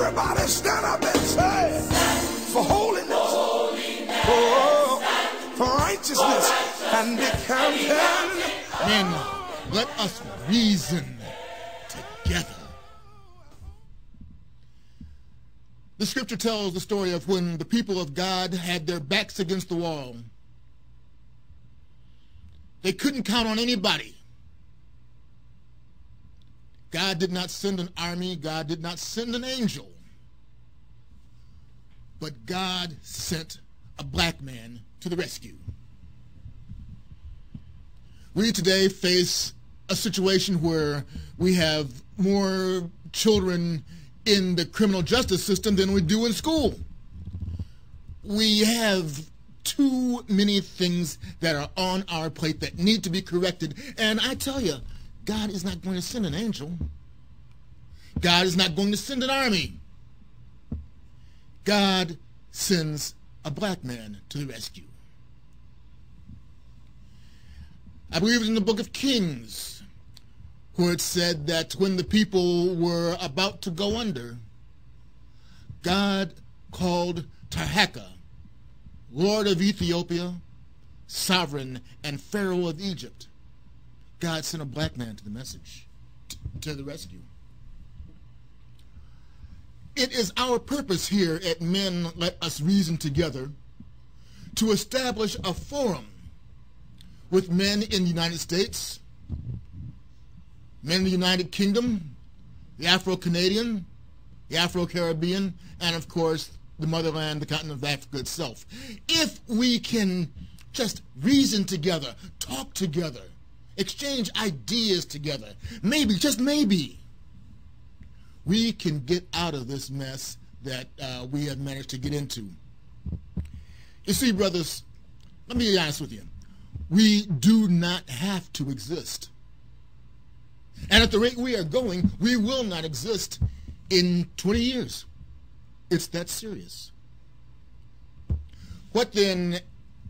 Everybody stand up and say, for holiness, for righteousness, and be counted. Men, let us reason together. The scripture tells the story of when the people of God had their backs against the wall. They couldn't count on anybody. God did not send an army. God did not send an angel. But God sent a black man to the rescue. We today face a situation where we have more children in the criminal justice system than we do in school. We have too many things that are on our plate that need to be corrected. And I tell you, God is not going to send an angel. God is not going to send an army. God sends a black man to the rescue. I believe it's in the book of Kings, where it said that when the people were about to go under, God called Tirhakah, Lord of Ethiopia, sovereign, and Pharaoh of Egypt. God sent a black man to the message, to the rescue. It is our purpose here at Men Let Us Reason Together to establish a forum with men in the United States, men in the United Kingdom, the Afro-Canadian, the Afro-Caribbean, and of course the motherland, the continent of Africa itself. If we can just reason together, talk together, exchange ideas together, maybe, just maybe, we can get out of this mess that we have managed to get into. You see, brothers, let me be honest with you. We do not have to exist. And at the rate we are going, we will not exist in 20 years. It's that serious. What then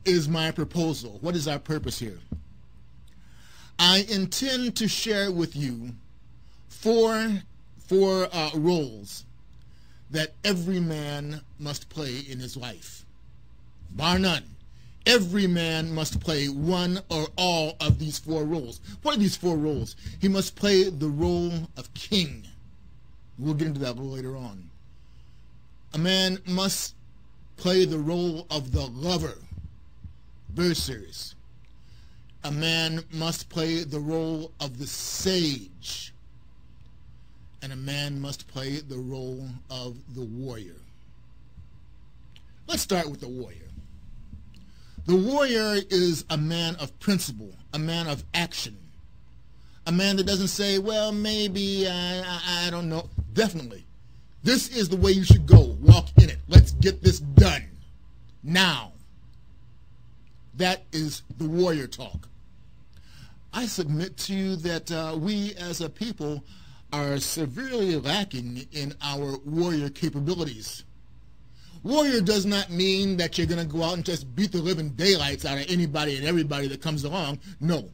is my proposal? What is our purpose here? I intend to share with you four roles that every man must play in his life. Bar none. Every man must play one or all of these four roles. What are these four roles? He must play the role of king. We'll get into that a little later on. A man must play the role of the lover. Very serious. A man must play the role of the sage. And a man must play the role of the warrior. Let's start with the warrior. The warrior is a man of principle, a man of action, a man that doesn't say, well, maybe, I don't know. Definitely. This is the way you should go. Walk in it. Let's get this done. Now. That is the warrior talk. I submit to you that we as a people are severely lacking in our warrior capabilities. Warrior does not mean that you're going to go out and just beat the living daylights out of anybody and everybody that comes along. No.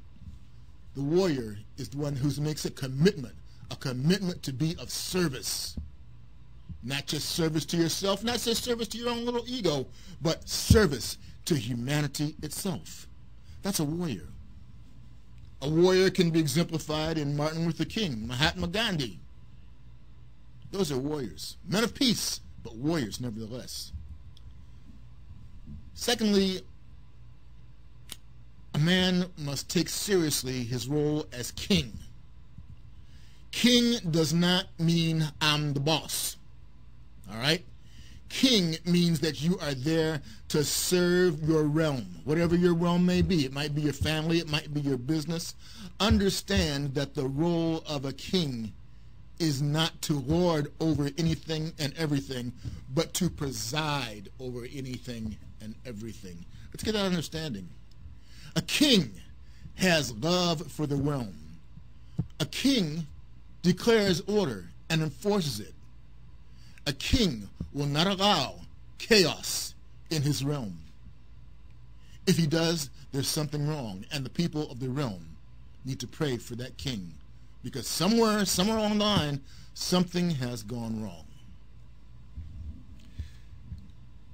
The warrior is the one who makes a commitment to be of service. Not just service to yourself, not just service to your own little ego, but service to humanity itself. That's a warrior. A warrior can be exemplified in Martin Luther King, Mahatma Gandhi. Those are warriors. Men of peace, but warriors nevertheless. Secondly, a man must take seriously his role as king. King does not mean I'm the boss. All right? King means that you are there to serve your realm, whatever your realm may be. It might be your family, it might be your business. Understand that the role of a king is not to lord over anything and everything, but to preside over anything and everything. Let's get that understanding. A king has love for the realm. A king declares order and enforces it. A king will not allow chaos in his realm. If he does, there's something wrong, and the people of the realm need to pray for that king, because somewhere along the line, something has gone wrong.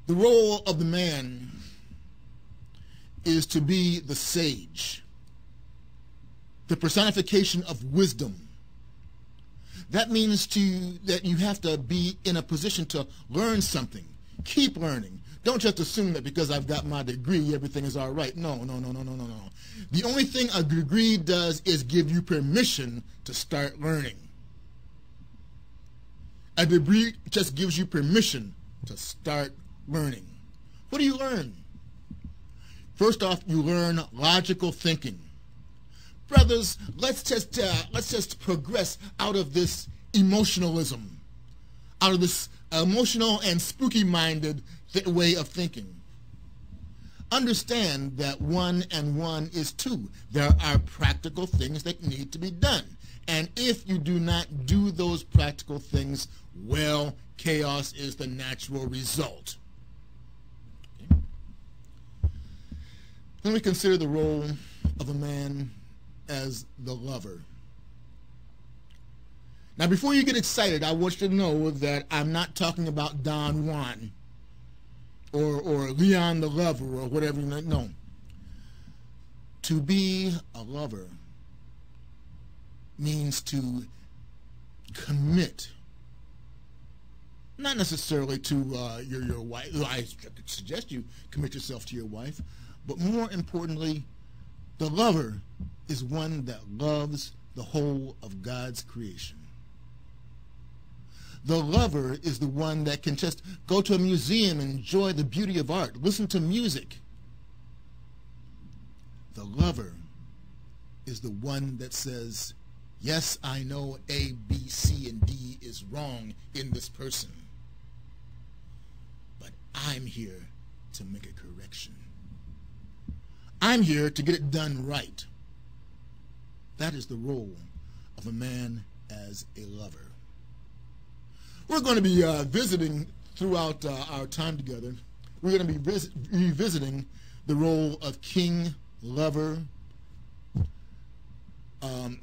The role of the man is to be the sage, the personification of wisdom. That means that you have to be in a position to learn something. Keep learning. Don't just assume that because I've got my degree, everything is all right. No. The only thing a degree does is give you permission to start learning. A degree just gives you permission to start learning. What do you learn? First off, you learn logical thinking. Brothers, let's just progress out of this emotionalism, out of this emotional and spooky-minded way of thinking. Understand that 1 and 1 is 2. There are practical things that need to be done. And if you do not do those practical things, well, chaos is the natural result. Okay. Then we consider the role of a man as the lover. Now, before you get excited, I want you to know that I'm not talking about Don Juan or Leon the Lover or whatever. No. To be a lover means to commit, not necessarily to your wife. I suggest you commit yourself to your wife, but more importantly, the lover is one that loves the whole of God's creation. The lover is the one that can just go to a museum and enjoy the beauty of art, listen to music. The lover is the one that says, yes, I know A, B, C, and D is wrong in this person, but I'm here to make a correction. I'm here to get it done right. That is the role of a man as a lover. We're going to be visiting throughout our time together. We're going to be revisiting the role of king, lover,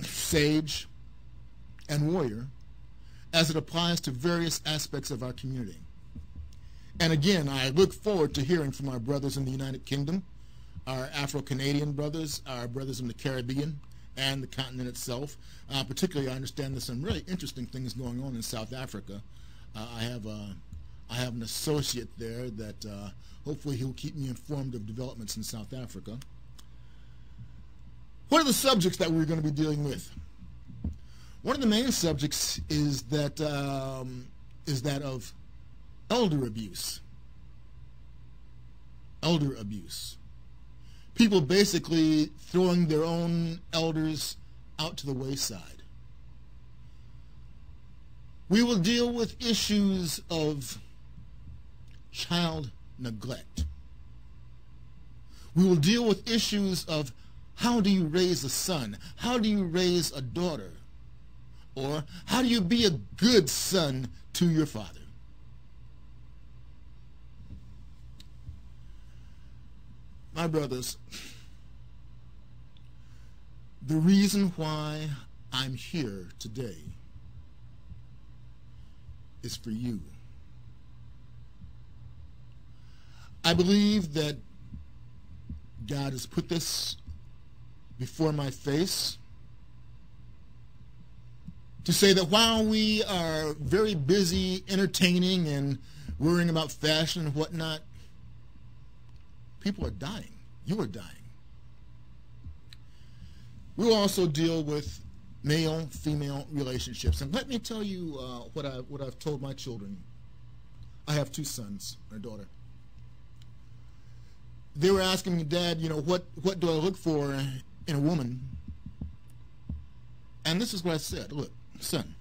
sage, and warrior as it applies to various aspects of our community. And again, I look forward to hearing from our brothers in the United Kingdom, our Afro-Canadian brothers, our brothers in the Caribbean, and the continent itself. Particularly, I understand there's some really interesting things going on in South Africa. I have an associate there that hopefully he'll keep me informed of developments in South Africa. What are the subjects that we're going to be dealing with? One of the main subjects is that of elder abuse. Elder abuse. People basically throwing their own elders out to the wayside. We will deal with issues of child neglect. We will deal with issues of how do you raise a son? How do you raise a daughter? Or how do you be a good son to your father? My brothers, the reason why I'm here today is for you. I believe that God has put this before my face to say that while we are very busy entertaining and worrying about fashion and whatnot, people are dying. You are dying. We will also deal with male-female relationships. And let me tell you what I've told my children. I have 2 sons and a daughter. They were asking me, Dad, what do I look for in a woman? And this is what I said. Look, son,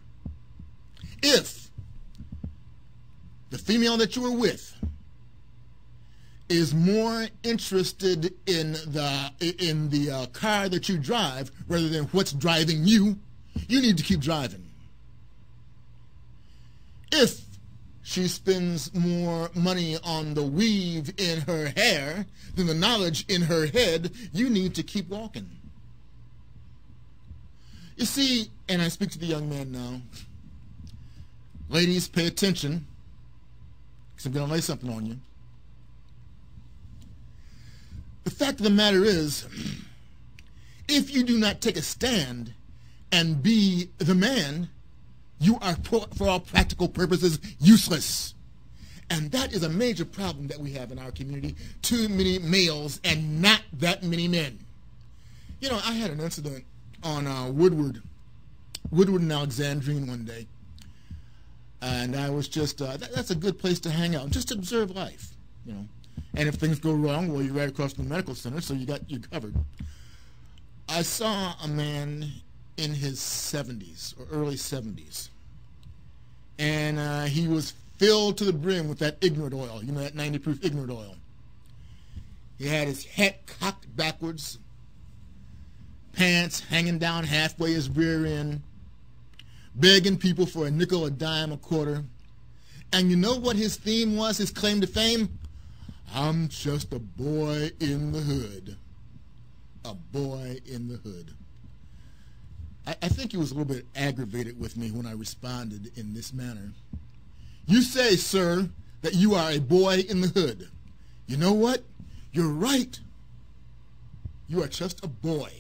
if the female that you were with is more interested in the car that you drive rather than what's driving you, you need to keep driving. If she spends more money on the weave in her hair than the knowledge in her head, you need to keep walking. You see, and I speak to the young man now, ladies, pay attention, because I'm going to lay something on you. fact of the matter is, if you do not take a stand and be the man, you are, for all practical purposes, useless. And that is a major problem that we have in our community. Too many males and not that many men. You know, I had an incident on Woodward and Alexandrine one day. And I was just, that's a good place to hang out, just observe life, you know. And if things go wrong, well, you're right across from the medical center, so you covered. I saw a man in his 70s or early 70s, and he was filled to the brim with that ignorant oil, you know, that 90 proof ignorant oil. He had his head cocked backwards, pants hanging down halfway his rear end, begging people for a nickel, a dime, a quarter. And you know what his theme was, his claim to fame? I'm just a boy in the hood. A boy in the hood. I think he was a little bit aggravated with me when I responded in this manner. You say, sir, that you are a boy in the hood. You know what? You're right. You are just a boy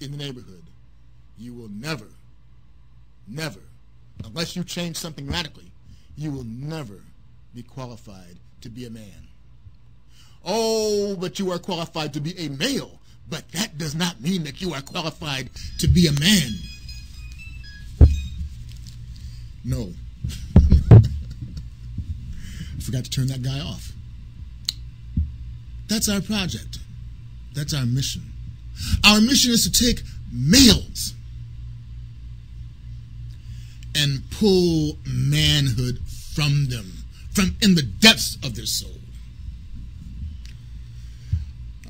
in the neighborhood. You will never, unless you change something radically, you will never be qualified to be a man. Oh, but you are qualified to be a male, but that does not mean that you are qualified to be a man. No. I forgot to turn that guy off. That's our project. That's our mission. Our mission is to take males and pull manhood from them, from in the depths of their soul.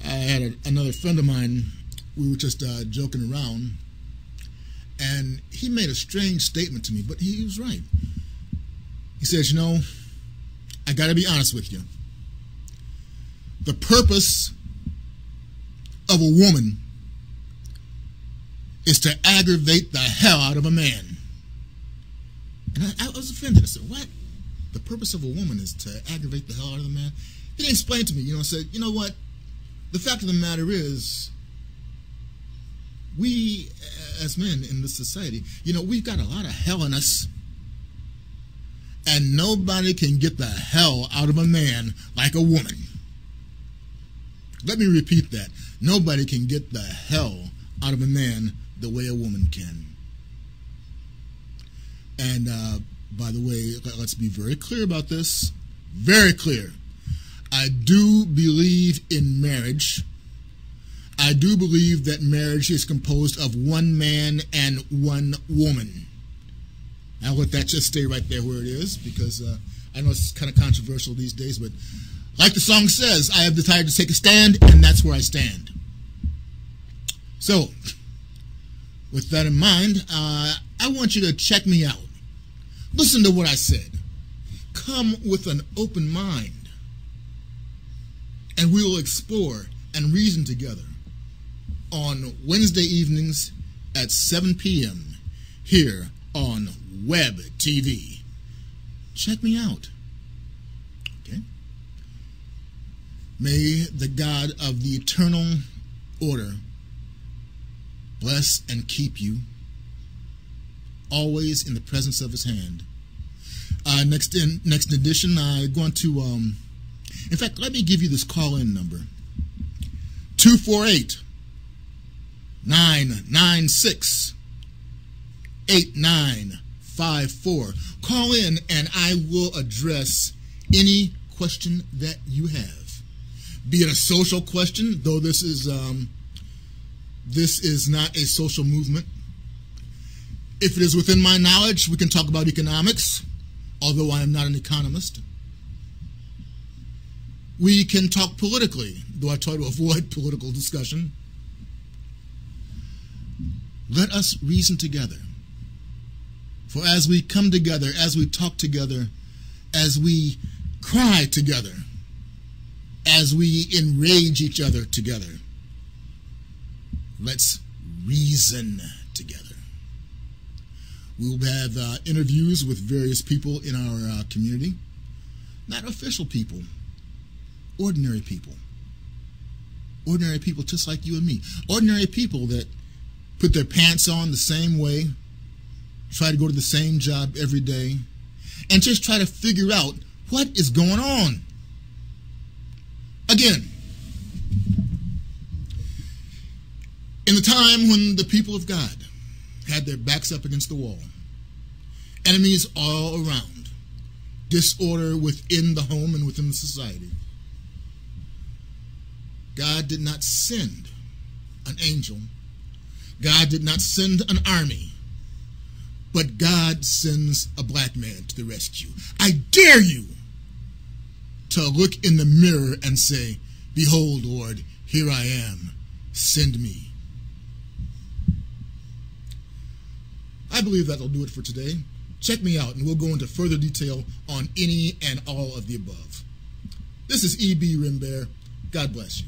I had another friend of mine, we were just joking around, and he made a strange statement to me, but he was right. He says, you know, I got to be honest with you. The purpose of a woman is to aggravate the hell out of a man. And I was offended. I said, what? The purpose of a woman is to aggravate the hell out of a man? He didn't explain to me, you know, said, you know what? The fact of the matter is, we as men in this society, you know, we've got a lot of hell in us. And nobody can get the hell out of a man like a woman. Let me repeat that. Nobody can get the hell out of a man the way a woman can. And by the way, let's be very clear about this. Very clear. I do believe in marriage. I do believe that marriage is composed of one man and one woman. I'll let that just stay right there where it is, because I know it's kind of controversial these days, but like the song says, I have decided to take a stand, and that's where I stand. So, with that in mind, I want you to check me out. Listen to what I said. Come with an open mind, and we will explore and reason together on Wednesday evenings at 7 p.m. here on Web TV. Check me out. Okay? May the God of the eternal order bless and keep you always in the presence of his hand. Next edition, I'm going to, in fact, let me give you this call-in number. 248-996-8954. Call in and I will address any question that you have. Be it a social question, though this is not a social movement. If it is within my knowledge, we can talk about economics, although I am not an economist. We can talk politically, though I try to avoid political discussion. Let us reason together. For as we come together, as we talk together, as we cry together, as we enrage each other together, let's reason together. We will have interviews with various people in our community, not official people, ordinary people. Ordinary people just like you and me. Ordinary people that put their pants on the same way, try to go to the same job every day, and just try to figure out what is going on. Again, in the time when the people of God had their backs up against the wall, enemies all around, disorder within the home and within the society, God did not send an angel. God did not send an army. But God sends a black man to the rescue. I dare you to look in the mirror and say, "Behold, Lord, here I am. Send me." I believe that'll do it for today. Check me out and we'll go into further detail on any and all of the above. This is E.B. Rembert. God bless you.